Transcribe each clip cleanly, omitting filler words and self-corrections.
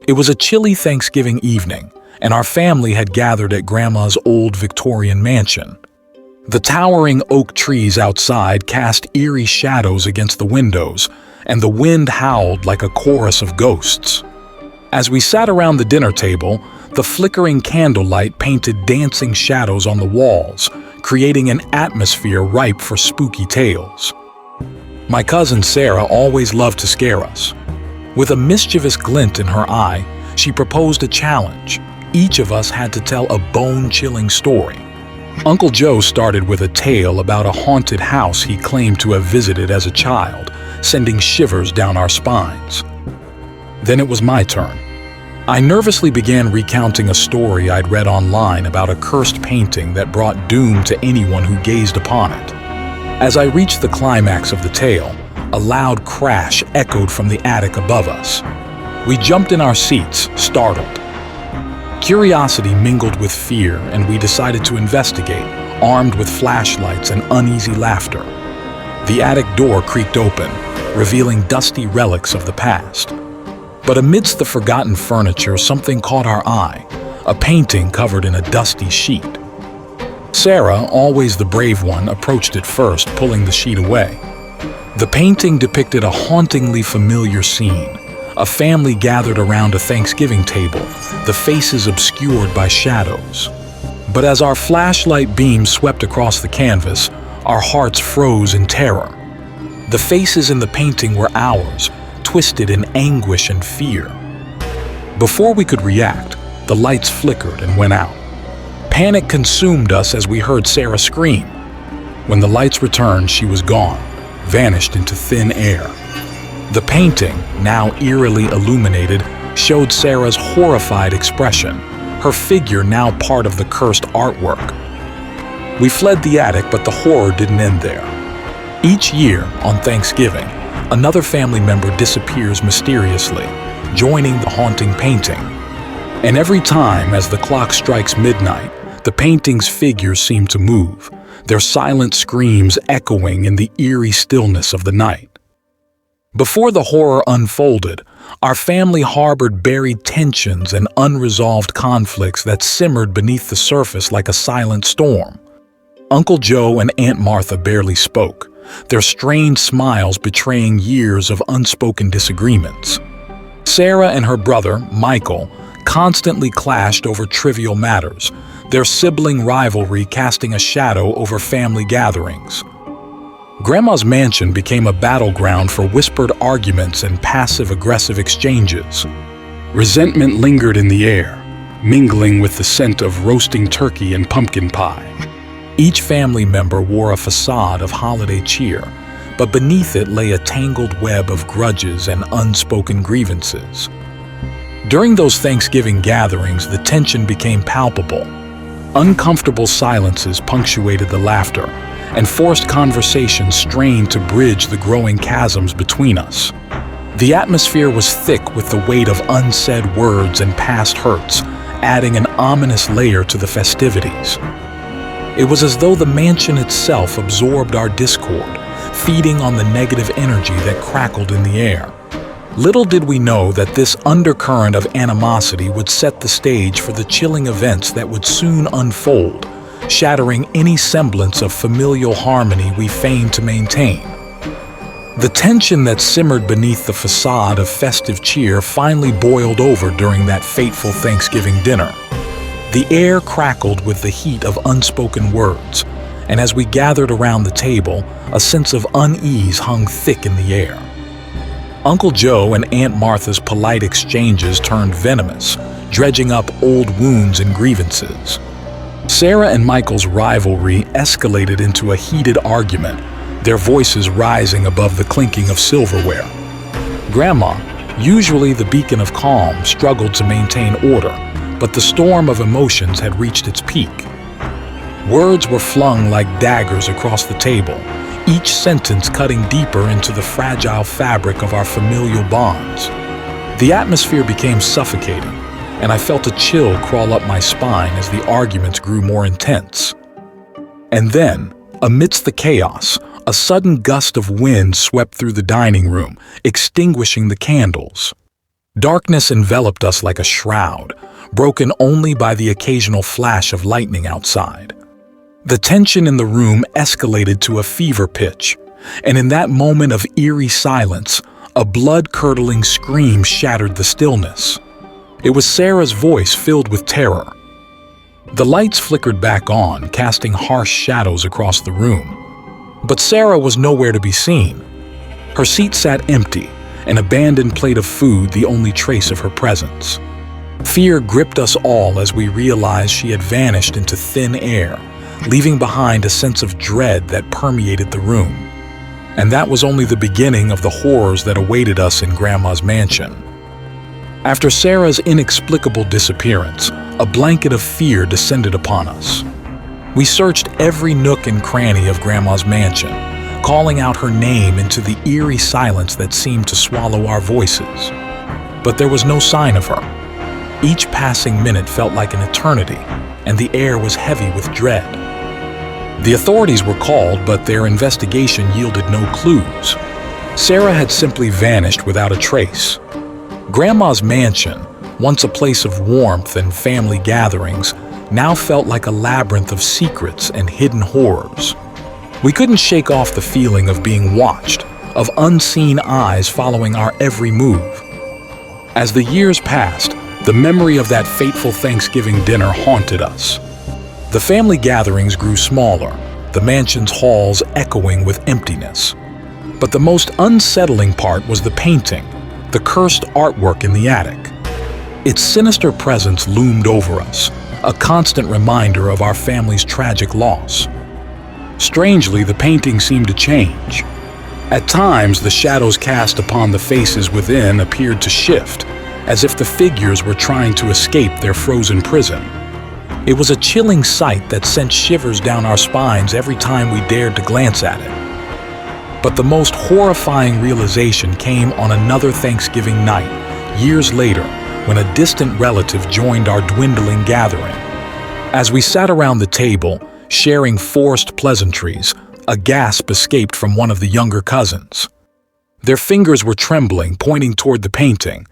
It was a chilly Thanksgiving evening, and our family had gathered at Grandma's old Victorian mansion. The towering oak trees outside cast eerie shadows against the windows, and the wind howled like a chorus of ghosts. As we sat around the dinner table, the flickering candlelight painted dancing shadows on the walls, creating an atmosphere ripe for spooky tales. My cousin Sarah always loved to scare us. With a mischievous glint in her eye, she proposed a challenge. Each of us had to tell a bone-chilling story. Uncle Joe started with a tale about a haunted house he claimed to have visited as a child, sending shivers down our spines. Then it was my turn. I nervously began recounting a story I'd read online about a cursed painting that brought doom to anyone who gazed upon it. As I reached the climax of the tale, a loud crash echoed from the attic above us. We jumped in our seats, startled. Curiosity mingled with fear, and we decided to investigate, armed with flashlights and uneasy laughter. The attic door creaked open, revealing dusty relics of the past. But amidst the forgotten furniture, something caught our eye, a painting covered in a dusty sheet. Sarah, always the brave one, approached it first, pulling the sheet away. The painting depicted a hauntingly familiar scene, a family gathered around a Thanksgiving table, the faces obscured by shadows. But as our flashlight beam swept across the canvas, our hearts froze in terror. The faces in the painting were ours, twisted in anguish and fear. Before we could react, the lights flickered and went out. Panic consumed us as we heard Sarah scream. When the lights returned, she was gone, vanished into thin air. The painting, now eerily illuminated, showed Sarah's horrified expression, her figure now part of the cursed artwork. We fled the attic, but the horror didn't end there. Each year, on Thanksgiving, another family member disappears mysteriously, joining the haunting painting. And every time, as the clock strikes midnight, the painting's figures seem to move, their silent screams echoing in the eerie stillness of the night. Before the horror unfolded, our family harbored buried tensions and unresolved conflicts that simmered beneath the surface like a silent storm. Uncle Joe and Aunt Martha barely spoke, their strained smiles betraying years of unspoken disagreements. Sarah and her brother, Michael, constantly clashed over trivial matters, their sibling rivalry casting a shadow over family gatherings. Grandma's mansion became a battleground for whispered arguments and passive-aggressive exchanges. Resentment lingered in the air, mingling with the scent of roasting turkey and pumpkin pie. Each family member wore a facade of holiday cheer, but beneath it lay a tangled web of grudges and unspoken grievances. During those Thanksgiving gatherings, the tension became palpable. Uncomfortable silences punctuated the laughter, and forced conversations strained to bridge the growing chasms between us. The atmosphere was thick with the weight of unsaid words and past hurts, adding an ominous layer to the festivities. It was as though the mansion itself absorbed our discord, feeding on the negative energy that crackled in the air. Little did we know that this undercurrent of animosity would set the stage for the chilling events that would soon unfold, shattering any semblance of familial harmony we feigned to maintain. The tension that simmered beneath the facade of festive cheer finally boiled over during that fateful Thanksgiving dinner. The air crackled with the heat of unspoken words, and as we gathered around the table, a sense of unease hung thick in the air. Uncle Joe and Aunt Martha's polite exchanges turned venomous, dredging up old wounds and grievances. Sarah and Michael's rivalry escalated into a heated argument, their voices rising above the clinking of silverware. Grandma, usually the beacon of calm, struggled to maintain order, but the storm of emotions had reached its peak. Words were flung like daggers across the table, each sentence cutting deeper into the fragile fabric of our familial bonds. The atmosphere became suffocating, and I felt a chill crawl up my spine as the arguments grew more intense. And then, amidst the chaos, a sudden gust of wind swept through the dining room, extinguishing the candles. Darkness enveloped us like a shroud, broken only by the occasional flash of lightning outside. The tension in the room escalated to a fever pitch, and in that moment of eerie silence, a blood-curdling scream shattered the stillness. It was Sarah's voice filled with terror. The lights flickered back on, casting harsh shadows across the room. But Sarah was nowhere to be seen. Her seat sat empty, an abandoned plate of food the only trace of her presence. Fear gripped us all as we realized she had vanished into thin air, leaving behind a sense of dread that permeated the room. And that was only the beginning of the horrors that awaited us in Grandma's mansion. After Sarah's inexplicable disappearance, a blanket of fear descended upon us. We searched every nook and cranny of Grandma's mansion, calling out her name into the eerie silence that seemed to swallow our voices. But there was no sign of her. Each passing minute felt like an eternity, and the air was heavy with dread. The authorities were called, but their investigation yielded no clues. Sarah had simply vanished without a trace. Grandma's mansion, once a place of warmth and family gatherings, now felt like a labyrinth of secrets and hidden horrors. We couldn't shake off the feeling of being watched, of unseen eyes following our every move. As the years passed, the memory of that fateful Thanksgiving dinner haunted us. The family gatherings grew smaller, the mansion's halls echoing with emptiness. But the most unsettling part was the painting, the cursed artwork in the attic. Its sinister presence loomed over us, a constant reminder of our family's tragic loss. Strangely, the painting seemed to change. At times, the shadows cast upon the faces within appeared to shift, as if the figures were trying to escape their frozen prison. It was a chilling sight that sent shivers down our spines every time we dared to glance at it. But the most horrifying realization came on another Thanksgiving night, years later, when a distant relative joined our dwindling gathering. As we sat around the table, sharing forced pleasantries, a gasp escaped from one of the younger cousins. Their fingers were trembling, pointing toward the painting.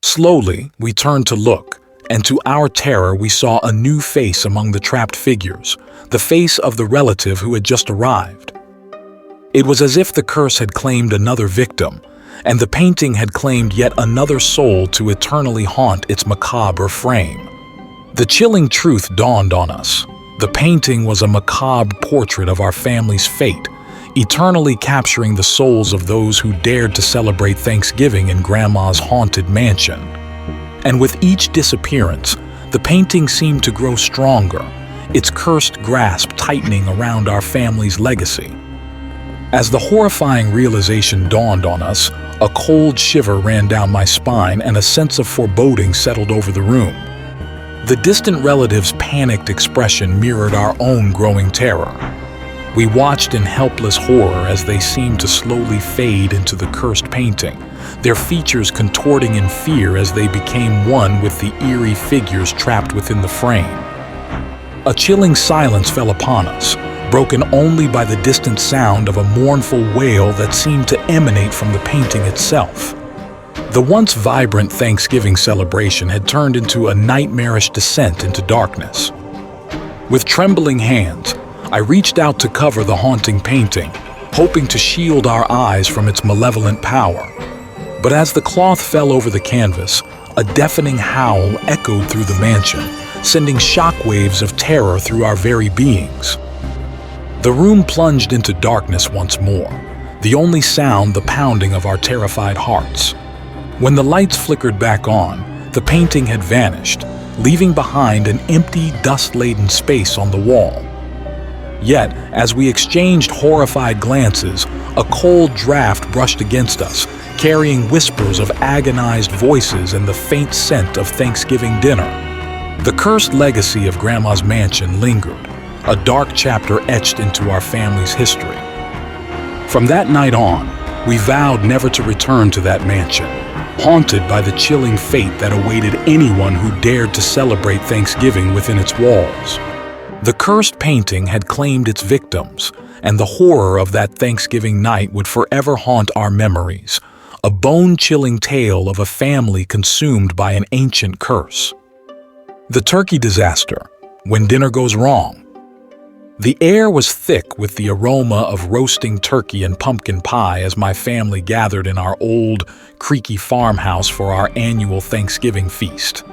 Slowly, we turned to look, and to our terror we saw a new face among the trapped figures, the face of the relative who had just arrived. It was as if the curse had claimed another victim, and the painting had claimed yet another soul to eternally haunt its macabre frame. The chilling truth dawned on us. The painting was a macabre portrait of our family's fate, eternally capturing the souls of those who dared to celebrate Thanksgiving in Grandma's haunted mansion. And with each disappearance, the painting seemed to grow stronger, its cursed grasp tightening around our family's legacy. As the horrifying realization dawned on us, a cold shiver ran down my spine and a sense of foreboding settled over the room. The distant relative's panicked expression mirrored our own growing terror. We watched in helpless horror as they seemed to slowly fade into the cursed painting, their features contorting in fear as they became one with the eerie figures trapped within the frame. A chilling silence fell upon us, broken only by the distant sound of a mournful wail that seemed to emanate from the painting itself. The once vibrant Thanksgiving celebration had turned into a nightmarish descent into darkness. With trembling hands, I reached out to cover the haunting painting, hoping to shield our eyes from its malevolent power. But as the cloth fell over the canvas, a deafening howl echoed through the mansion, sending shockwaves of terror through our very beings. The room plunged into darkness once more, the only sound the pounding of our terrified hearts. When the lights flickered back on, the painting had vanished, leaving behind an empty, dust-laden space on the wall. Yet, as we exchanged horrified glances, a cold draft brushed against us, carrying whispers of agonized voices and the faint scent of Thanksgiving dinner. The cursed legacy of Grandma's mansion lingered, a dark chapter etched into our family's history. From that night on, we vowed never to return to that mansion, haunted by the chilling fate that awaited anyone who dared to celebrate Thanksgiving within its walls. The cursed painting had claimed its victims, and the horror of that Thanksgiving night would forever haunt our memories, a bone-chilling tale of a family consumed by an ancient curse. The turkey disaster, when dinner goes wrong. The air was thick with the aroma of roasting turkey and pumpkin pie as my family gathered in our old, creaky farmhouse for our annual Thanksgiving feast.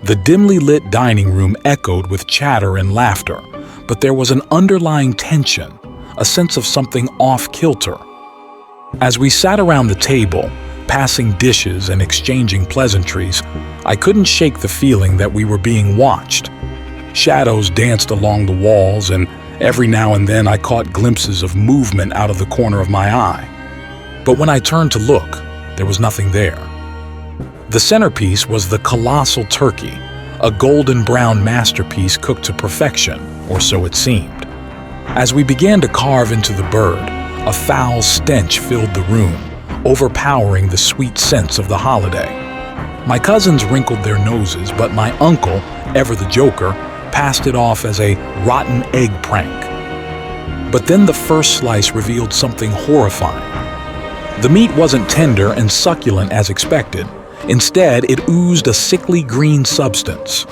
The dimly lit dining room echoed with chatter and laughter, but there was an underlying tension, a sense of something off-kilter. As we sat around the table, passing dishes and exchanging pleasantries, I couldn't shake the feeling that we were being watched. Shadows danced along the walls, and every now and then I caught glimpses of movement out of the corner of my eye. But when I turned to look, there was nothing there. The centerpiece was the colossal turkey, a golden brown masterpiece cooked to perfection, or so it seemed. As we began to carve into the bird, a foul stench filled the room, overpowering the sweet scents of the holiday. My cousins wrinkled their noses, but my uncle, ever the joker, passed it off as a rotten egg prank. But then the first slice revealed something horrifying. The meat wasn't tender and succulent as expected. Instead, it oozed a sickly green substance.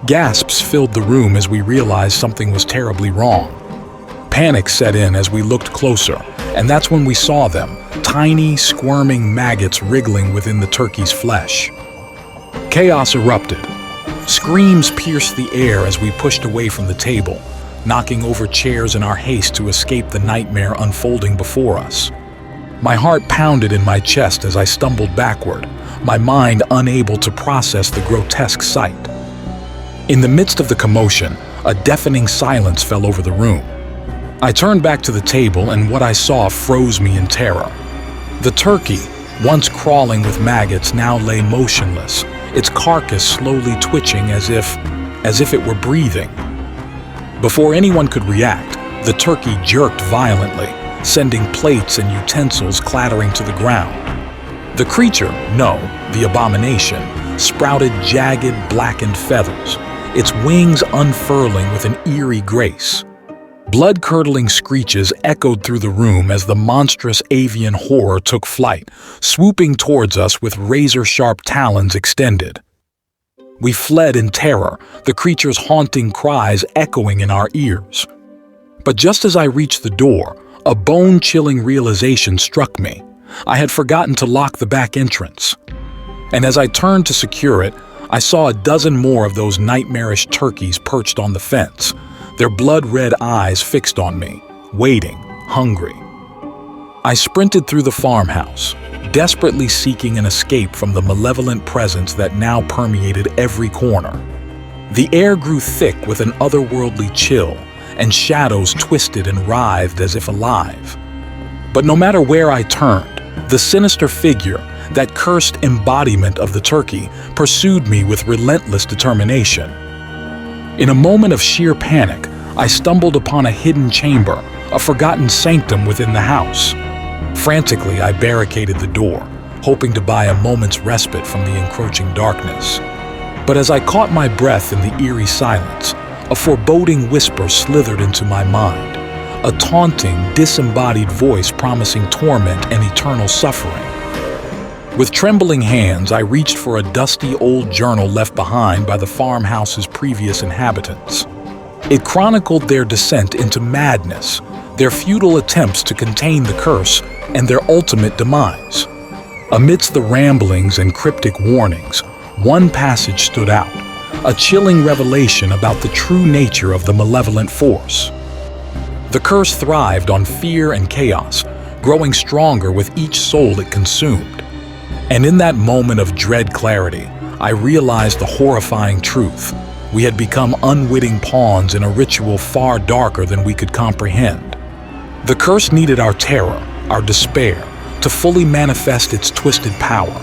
Gasps filled the room as we realized something was terribly wrong. Panic set in as we looked closer, and that's when we saw them, tiny, squirming maggots wriggling within the turkey's flesh. Chaos erupted. Screams pierced the air as we pushed away from the table, knocking over chairs in our haste to escape the nightmare unfolding before us. My heart pounded in my chest as I stumbled backward, my mind unable to process the grotesque sight. In the midst of the commotion, a deafening silence fell over the room. I turned back to the table, and what I saw froze me in terror. The turkey, once crawling with maggots, now lay motionless, its carcass slowly twitching as if it were breathing. Before anyone could react, the turkey jerked violently, sending plates and utensils clattering to the ground. The creature, no, the abomination, sprouted jagged, blackened feathers, its wings unfurling with an eerie grace. Blood-curdling screeches echoed through the room as the monstrous avian horror took flight, swooping towards us with razor-sharp talons extended. We fled in terror, the creature's haunting cries echoing in our ears. But just as I reached the door, a bone-chilling realization struck me. I had forgotten to lock the back entrance. And as I turned to secure it, I saw a dozen more of those nightmarish turkeys perched on the fence, their blood-red eyes fixed on me, waiting, hungry. I sprinted through the farmhouse, desperately seeking an escape from the malevolent presence that now permeated every corner. The air grew thick with an otherworldly chill, and shadows twisted and writhed as if alive. But no matter where I turned, the sinister figure, that cursed embodiment of the turkey, pursued me with relentless determination. In a moment of sheer panic, I stumbled upon a hidden chamber, a forgotten sanctum within the house. Frantically, I barricaded the door, hoping to buy a moment's respite from the encroaching darkness. But as I caught my breath in the eerie silence, a foreboding whisper slithered into my mind, a taunting, disembodied voice promising torment and eternal suffering. With trembling hands, I reached for a dusty old journal left behind by the farmhouse's previous inhabitants. It chronicled their descent into madness, their futile attempts to contain the curse, and their ultimate demise. Amidst the ramblings and cryptic warnings, one passage stood out, a chilling revelation about the true nature of the malevolent force. The curse thrived on fear and chaos, growing stronger with each soul it consumed. And in that moment of dread clarity, I realized the horrifying truth. We had become unwitting pawns in a ritual far darker than we could comprehend. The curse needed our terror, our despair, to fully manifest its twisted power.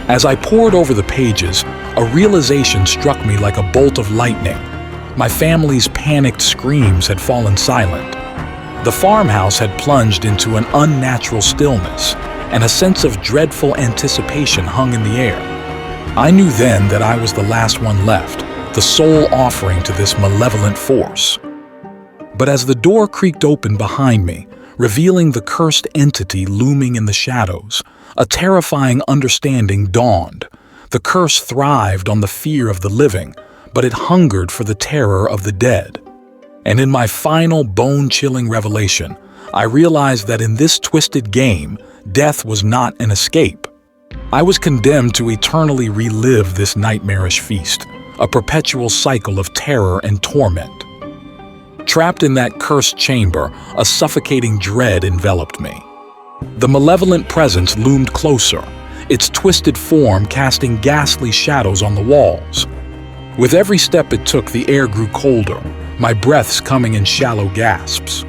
As I pored over the pages, a realization struck me like a bolt of lightning. My family's panicked screams had fallen silent. The farmhouse had plunged into an unnatural stillness, and a sense of dreadful anticipation hung in the air. I knew then that I was the last one left, the sole offering to this malevolent force. But as the door creaked open behind me, revealing the cursed entity looming in the shadows. A terrifying understanding dawned. The curse thrived on the fear of the living, but it hungered for the terror of the dead. And in my final bone-chilling revelation, I realized that in this twisted game, death was not an escape. I was condemned to eternally relive this nightmarish feast, a perpetual cycle of terror and torment. Trapped in that cursed chamber, a suffocating dread enveloped me. The malevolent presence loomed closer, its twisted form casting ghastly shadows on the walls. With every step it took, the air grew colder, my breaths coming in shallow gasps.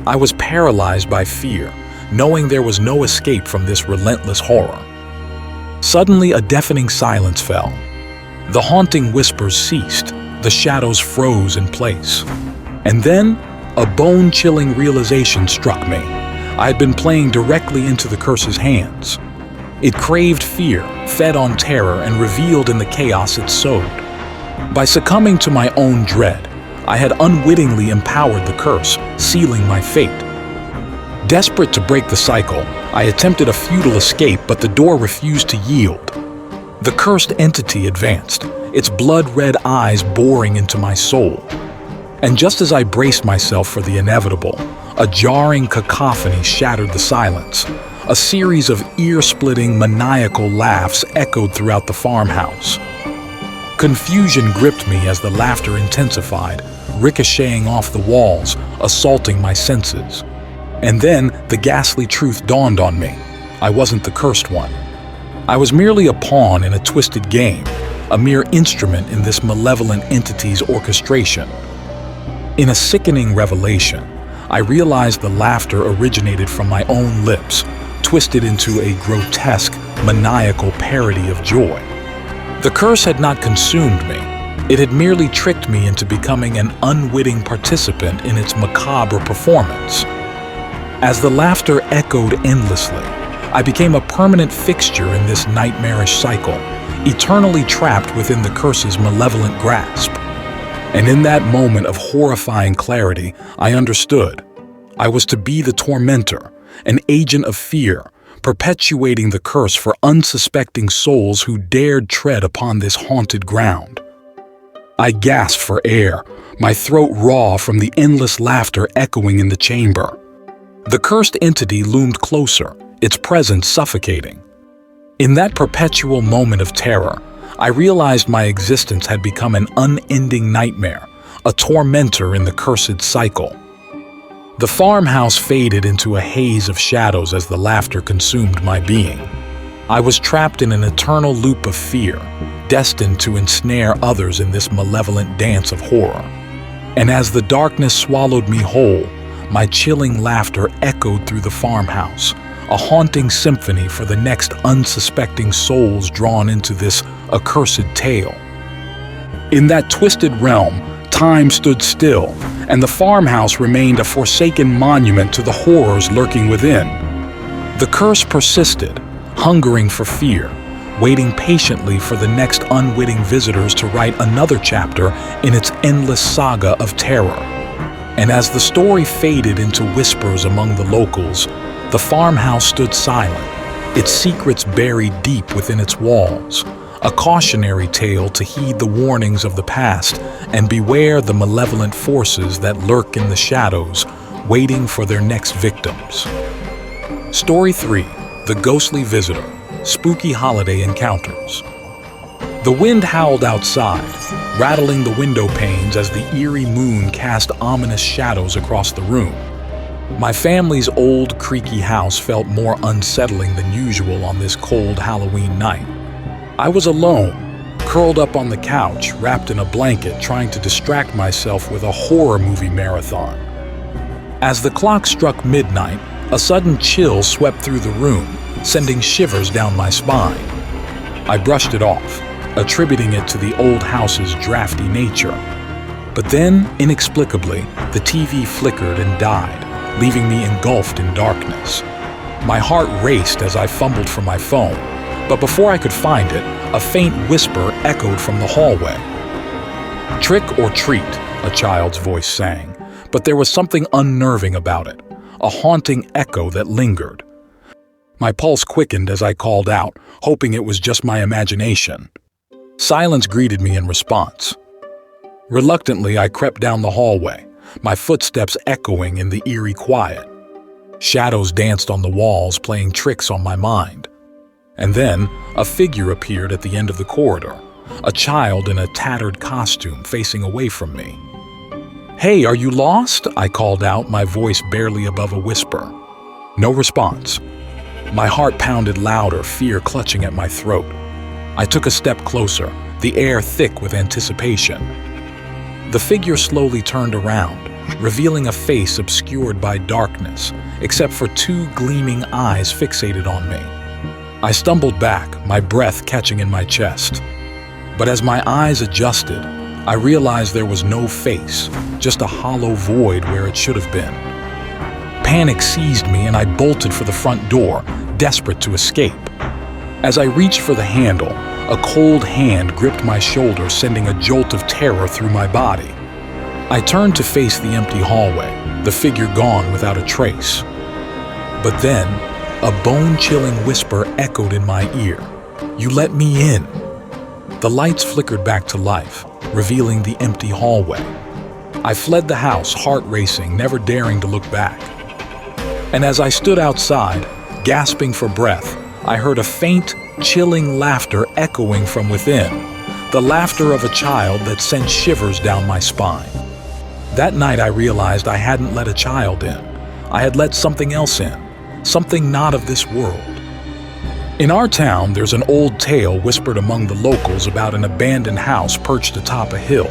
I was paralyzed by fear, knowing there was no escape from this relentless horror. Suddenly, a deafening silence fell. The haunting whispers ceased, the shadows froze in place. And then, a bone-chilling realization struck me. I had been playing directly into the curse's hands. It craved fear, fed on terror, and revealed in the chaos it sowed. By succumbing to my own dread, I had unwittingly empowered the curse, sealing my fate. Desperate to break the cycle, I attempted a futile escape, but the door refused to yield. The cursed entity advanced, its blood-red eyes boring into my soul. And just as I braced myself for the inevitable, a jarring cacophony shattered the silence. A series of ear-splitting, maniacal laughs echoed throughout the farmhouse. Confusion gripped me as the laughter intensified, ricocheting off the walls, assaulting my senses. And then the ghastly truth dawned on me. I wasn't the cursed one. I was merely a pawn in a twisted game, a mere instrument in this malevolent entity's orchestration. In a sickening revelation, I realized the laughter originated from my own lips, twisted into a grotesque, maniacal parody of joy. The curse had not consumed me. It had merely tricked me into becoming an unwitting participant in its macabre performance. As the laughter echoed endlessly, I became a permanent fixture in this nightmarish cycle, eternally trapped within the curse's malevolent grasp. And in that moment of horrifying clarity, I understood. I was to be the tormentor, an agent of fear, perpetuating the curse for unsuspecting souls who dared tread upon this haunted ground. I gasped for air, my throat raw from the endless laughter echoing in the chamber. The cursed entity loomed closer, its presence suffocating. In that perpetual moment of terror, I realized my existence had become an unending nightmare, a tormentor in the cursed cycle. The farmhouse faded into a haze of shadows as the laughter consumed my being. I was trapped in an eternal loop of fear, destined to ensnare others in this malevolent dance of horror. And as the darkness swallowed me whole, my chilling laughter echoed through the farmhouse, a haunting symphony for the next unsuspecting souls drawn into this accursed tale. In that twisted realm, time stood still, and the farmhouse remained a forsaken monument to the horrors lurking within. The curse persisted, hungering for fear, waiting patiently for the next unwitting visitors to write another chapter in its endless saga of terror. And as the story faded into whispers among the locals, the farmhouse stood silent, its secrets buried deep within its walls, a cautionary tale to heed the warnings of the past and beware the malevolent forces that lurk in the shadows, waiting for their next victims. Story 3: The Ghostly Visitor, Spooky Holiday Encounters. The wind howled outside, rattling the window panes as the eerie moon cast ominous shadows across the room. My family's old, creaky house felt more unsettling than usual on this cold Halloween night. I was alone, curled up on the couch, wrapped in a blanket, trying to distract myself with a horror movie marathon. As the clock struck midnight, a sudden chill swept through the room, sending shivers down my spine. I brushed it off, attributing it to the old house's drafty nature. But then, inexplicably, the TV flickered and died, leaving me engulfed in darkness. My heart raced as I fumbled for my phone, but before I could find it, a faint whisper echoed from the hallway. "Trick or treat," a child's voice sang, but there was something unnerving about it. a haunting echo that lingered. My pulse quickened as I called out, hoping it was just my imagination. Silence greeted me in response. Reluctantly, I crept down the hallway, my footsteps echoing in the eerie quiet. Shadows danced on the walls, playing tricks on my mind. And then, a figure appeared at the end of the corridor, a child in a tattered costume facing away from me. "Hey, are you lost?" I called out, my voice barely above a whisper. No response. My heart pounded louder, fear clutching at my throat. I took a step closer, the air thick with anticipation. The figure slowly turned around, revealing a face obscured by darkness, except for two gleaming eyes fixated on me. I stumbled back, my breath catching in my chest. But as my eyes adjusted, I realized there was no face, just a hollow void where it should have been. Panic seized me and I bolted for the front door, desperate to escape. As I reached for the handle, a cold hand gripped my shoulder, sending a jolt of terror through my body. I turned to face the empty hallway, the figure gone without a trace. But then, a bone-chilling whisper echoed in my ear. "You let me in." The lights flickered back to life, revealing the empty hallway. I fled the house, heart racing, never daring to look back. And as I stood outside, gasping for breath, I heard a faint, chilling laughter echoing from within, the laughter of a child that sent shivers down my spine. That night I realized I hadn't let a child in. I had let something else in, something not of this world. In our town, there's an old tale whispered among the locals about an abandoned house perched atop a hill.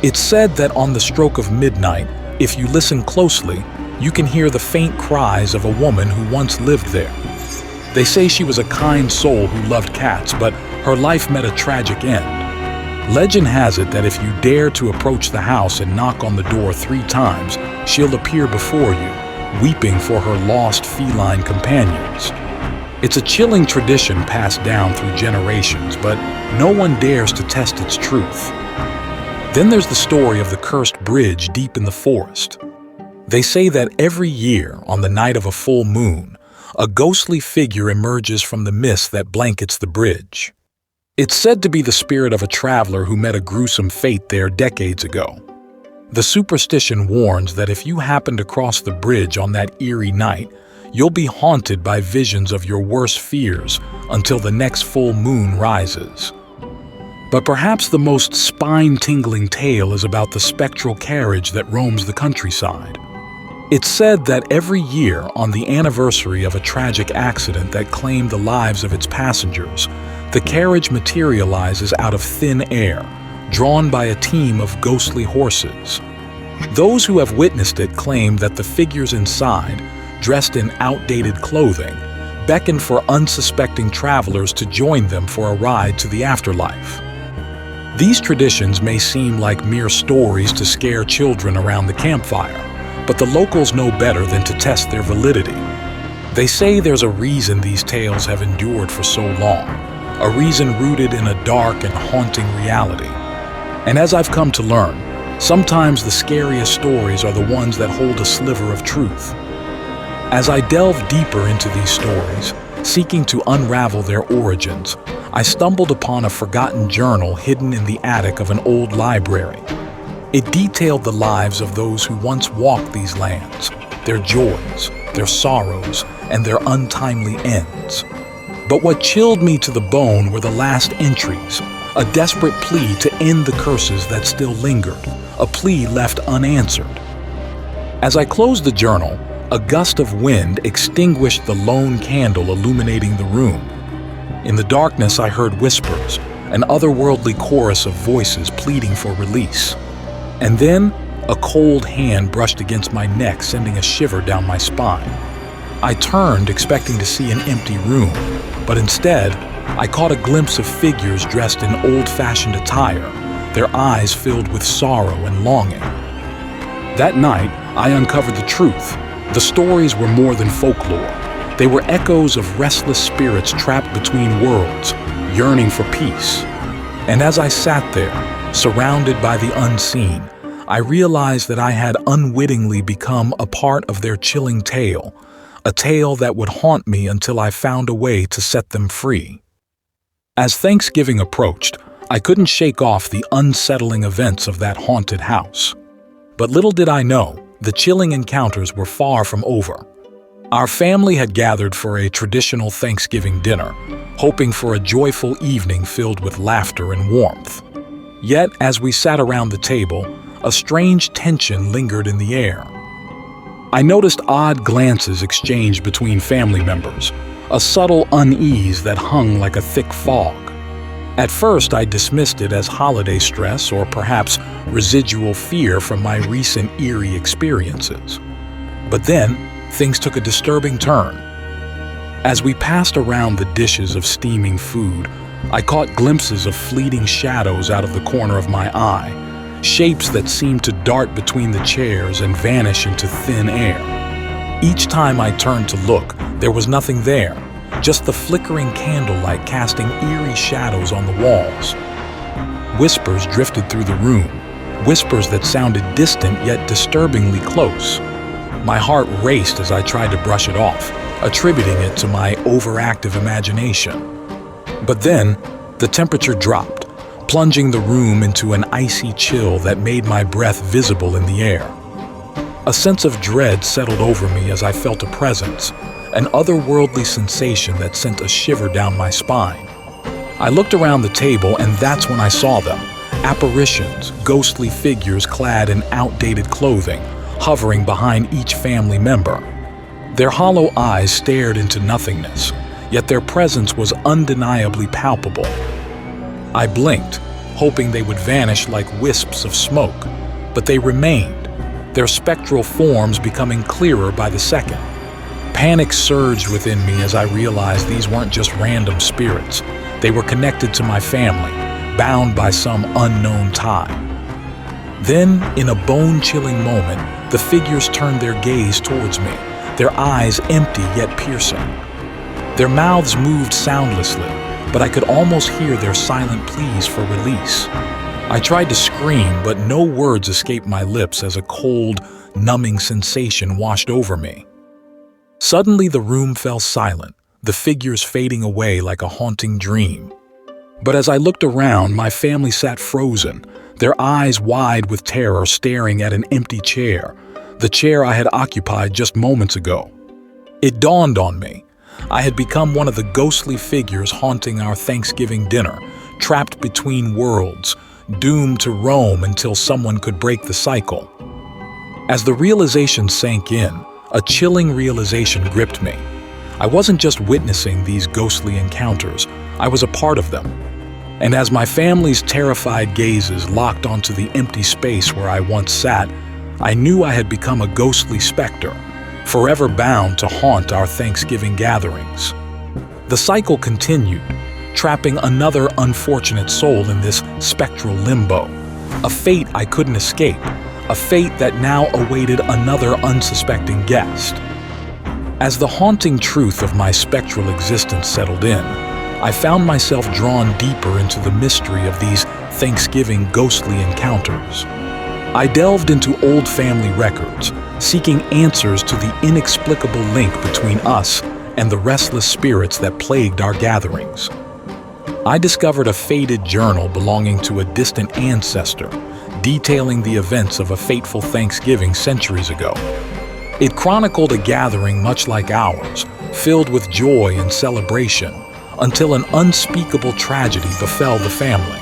It's said that on the stroke of midnight, if you listen closely, you can hear the faint cries of a woman who once lived there. They say she was a kind soul who loved cats, but her life met a tragic end. Legend has it that if you dare to approach the house and knock on the door 3 times, she'll appear before you, weeping for her lost feline companions. It's a chilling tradition passed down through generations, but no one dares to test its truth. Then there's the story of the cursed bridge deep in the forest. They say that every year, on the night of a full moon, a ghostly figure emerges from the mist that blankets the bridge. It's said to be the spirit of a traveler who met a gruesome fate there decades ago. The superstition warns that if you happen to cross the bridge on that eerie night, you'll be haunted by visions of your worst fears until the next full moon rises. But perhaps the most spine-tingling tale is about the spectral carriage that roams the countryside. It's said that every year, on the anniversary of a tragic accident that claimed the lives of its passengers, the carriage materializes out of thin air, drawn by a team of ghostly horses. Those who have witnessed it claim that the figures inside, dressed in outdated clothing, beckon for unsuspecting travelers to join them for a ride to the afterlife. These traditions may seem like mere stories to scare children around the campfire, but the locals know better than to test their validity. They say there's a reason these tales have endured for so long, a reason rooted in a dark and haunting reality. And as I've come to learn, sometimes the scariest stories are the ones that hold a sliver of truth. As I delve deeper into these stories, seeking to unravel their origins, I stumbled upon a forgotten journal hidden in the attic of an old library. It detailed the lives of those who once walked these lands, their joys, their sorrows, and their untimely ends. But what chilled me to the bone were the last entries, a desperate plea to end the curses that still lingered, a plea left unanswered. As I closed the journal, a gust of wind extinguished the lone candle illuminating the room. In the darkness, I heard whispers, an otherworldly chorus of voices pleading for release. And then, a cold hand brushed against my neck, sending a shiver down my spine. I turned, expecting to see an empty room, but instead, I caught a glimpse of figures dressed in old-fashioned attire, their eyes filled with sorrow and longing. That night, I uncovered the truth. The stories were more than folklore. They were echoes of restless spirits trapped between worlds, yearning for peace. And as I sat there, surrounded by the unseen, I realized that I had unwittingly become a part of their chilling tale, a tale that would haunt me until I found a way to set them free. As Thanksgiving approached, I couldn't shake off the unsettling events of that haunted house. But little did I know, the chilling encounters were far from over. Our family had gathered for a traditional Thanksgiving dinner, hoping for a joyful evening filled with laughter and warmth. Yet, as we sat around the table, a strange tension lingered in the air. I noticed odd glances exchanged between family members, a subtle unease that hung like a thick fog. At first, I dismissed it as holiday stress or perhaps residual fear from my recent eerie experiences. But then, things took a disturbing turn. As we passed around the dishes of steaming food, I caught glimpses of fleeting shadows out of the corner of my eye, shapes that seemed to dart between the chairs and vanish into thin air. Each time I turned to look, there was nothing there, just the flickering candlelight casting eerie shadows on the walls. Whispers drifted through the room, whispers that sounded distant yet disturbingly close. My heart raced as I tried to brush it off, attributing it to my overactive imagination. But then, the temperature dropped, plunging the room into an icy chill that made my breath visible in the air. A sense of dread settled over me as I felt a presence, an otherworldly sensation that sent a shiver down my spine. I looked around the table, and that's when I saw them, apparitions, ghostly figures clad in outdated clothing, hovering behind each family member. Their hollow eyes stared into nothingness, yet their presence was undeniably palpable. I blinked, hoping they would vanish like wisps of smoke, but they remained, their spectral forms becoming clearer by the second. Panic surged within me as I realized these weren't just random spirits. They were connected to my family, bound by some unknown tie. Then, in a bone-chilling moment, the figures turned their gaze towards me, their eyes empty yet piercing. Their mouths moved soundlessly, but I could almost hear their silent pleas for release. I tried to scream, but no words escaped my lips as a cold, numbing sensation washed over me. Suddenly, the room fell silent, the figures fading away like a haunting dream. But as I looked around, my family sat frozen, their eyes wide with terror, staring at an empty chair, the chair I had occupied just moments ago. It dawned on me. I had become one of the ghostly figures haunting our Thanksgiving dinner, trapped between worlds, doomed to roam until someone could break the cycle. As the realization sank in, a chilling realization gripped me. I wasn't just witnessing these ghostly encounters, I was a part of them. And as my family's terrified gazes locked onto the empty space where I once sat, I knew I had become a ghostly specter, forever bound to haunt our Thanksgiving gatherings. The cycle continued, trapping another unfortunate soul in this spectral limbo, a fate I couldn't escape, a fate that now awaited another unsuspecting guest. As the haunting truth of my spectral existence settled in, I found myself drawn deeper into the mystery of these Thanksgiving ghostly encounters. I delved into old family records, seeking answers to the inexplicable link between us and the restless spirits that plagued our gatherings. I discovered a faded journal belonging to a distant ancestor, detailing the events of a fateful Thanksgiving centuries ago. It chronicled a gathering much like ours, filled with joy and celebration, until an unspeakable tragedy befell the family.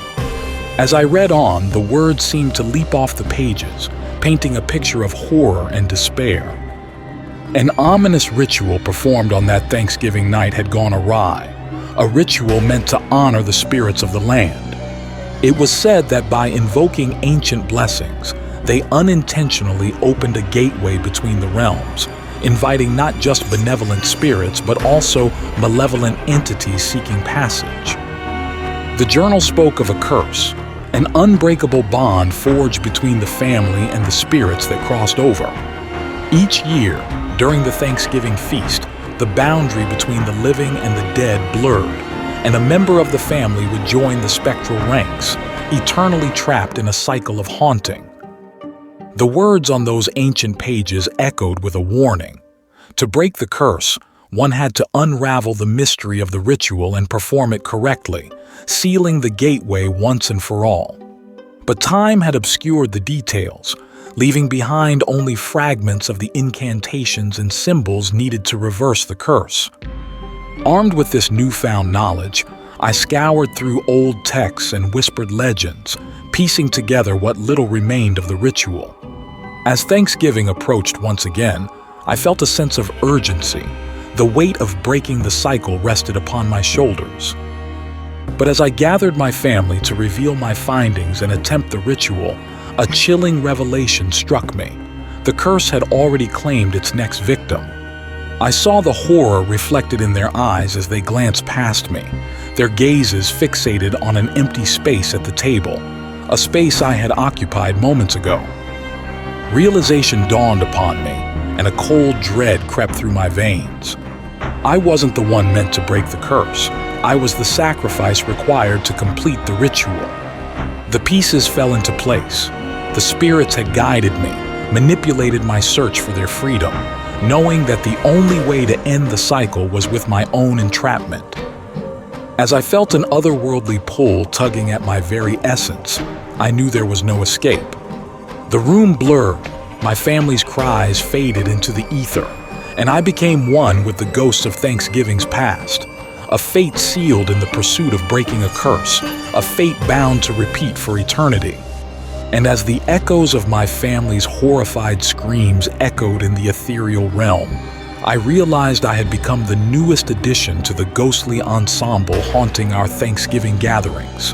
As I read on, the words seemed to leap off the pages, painting a picture of horror and despair. An ominous ritual performed on that Thanksgiving night had gone awry, a ritual meant to honor the spirits of the land. It was said that by invoking ancient blessings, they unintentionally opened a gateway between the realms, inviting not just benevolent spirits but also malevolent entities seeking passage. The journal spoke of a curse, an unbreakable bond forged between the family and the spirits that crossed over. Each year, during the Thanksgiving feast, the boundary between the living and the dead blurred, and a member of the family would join the spectral ranks, eternally trapped in a cycle of haunting. The words on those ancient pages echoed with a warning. To break the curse, one had to unravel the mystery of the ritual and perform it correctly, sealing the gateway once and for all. But time had obscured the details, leaving behind only fragments of the incantations and symbols needed to reverse the curse. Armed with this newfound knowledge, I scoured through old texts and whispered legends, piecing together what little remained of the ritual. As Thanksgiving approached once again, I felt a sense of urgency. The weight of breaking the cycle rested upon my shoulders. But as I gathered my family to reveal my findings and attempt the ritual, a chilling revelation struck me. The curse had already claimed its next victim. I saw the horror reflected in their eyes as they glanced past me, their gazes fixated on an empty space at the table, a space I had occupied moments ago. Realization dawned upon me, and a cold dread crept through my veins. I wasn't the one meant to break the curse. I was the sacrifice required to complete the ritual. The pieces fell into place. The spirits had guided me, manipulated my search for their freedom, knowing that the only way to end the cycle was with my own entrapment. As I felt an otherworldly pull tugging at my very essence, I knew there was no escape. The room blurred, my family's cries faded into the ether, and I became one with the ghosts of Thanksgiving's past, a fate sealed in the pursuit of breaking a curse, a fate bound to repeat for eternity. And as the echoes of my family's horrified screams echoed in the ethereal realm, I realized I had become the newest addition to the ghostly ensemble haunting our Thanksgiving gatherings.